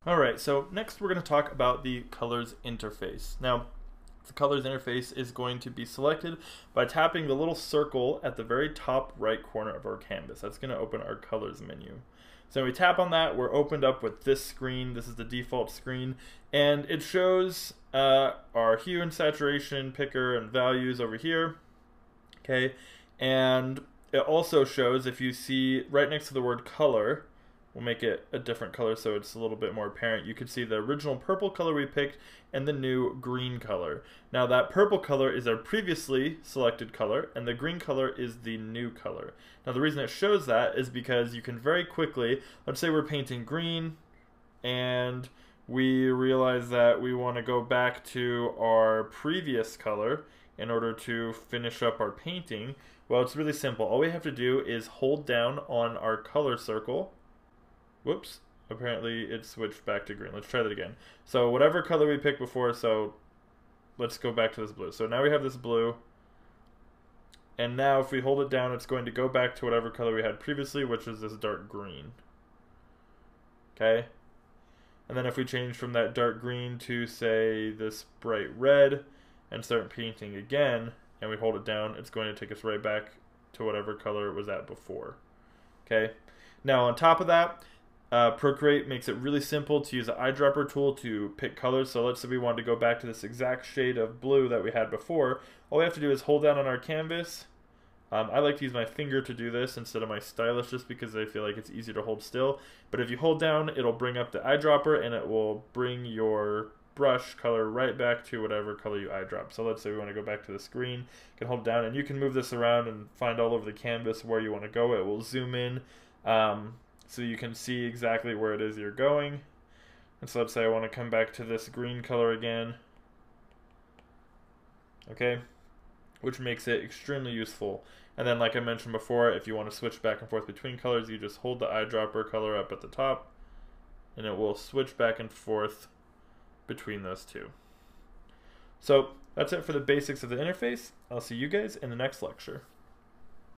Alright, so next we're going to talk about the colors interface. Now, the colors interface is going to be selected by tapping the little circle at the very top right corner of our canvas. That's going to open our colors menu. So when we tap on that, we're opened up with this screen. This is the default screen, and it shows our hue and saturation picker and values over here. Okay, and it also shows, if you see right next to the word color, we'll make it a different color so it's a little bit more apparent. You can see the original purple color we picked and the new green color. Now that purple color is our previously selected color and the green color is the new color. Now the reason it shows that is because you can very quickly, let's say we're painting green and we realize that we want to go back to our previous color in order to finish up our painting. Well, it's really simple. All we have to do is hold down on our color circle. Whoops, apparently it switched back to green. Let's try that again. So whatever color we picked before, so let's go back to this blue. So now we have this blue, and now if we hold it down, it's going to go back to whatever color we had previously, which is this dark green. Okay? And then if we change from that dark green to, say, this bright red, and start painting again, and we hold it down, it's going to take us right back to whatever color it was at before. Okay? Now on top of that, Procreate makes it really simple to use the eyedropper tool to pick colors. So let's say we wanted to go back to this exact shade of blue that we had before. All we have to do is hold down on our canvas. I like to use my finger to do this instead of my stylus just because I feel like it's easier to hold still. But if you hold down, it'll bring up the eyedropper and it will bring your brush color right back to whatever color you eyedrop. So let's say we want to go back to the screen. You can hold down and you can move this around and find all over the canvas where you want to go. It will zoom in. So you can see exactly where it is you're going. And so let's say I want to come back to this green color again. Okay, which makes it extremely useful. And then like I mentioned before, if you want to switch back and forth between colors, you just hold the eyedropper color up at the top and it will switch back and forth between those two. So that's it for the basics of the interface. I'll see you guys in the next lecture.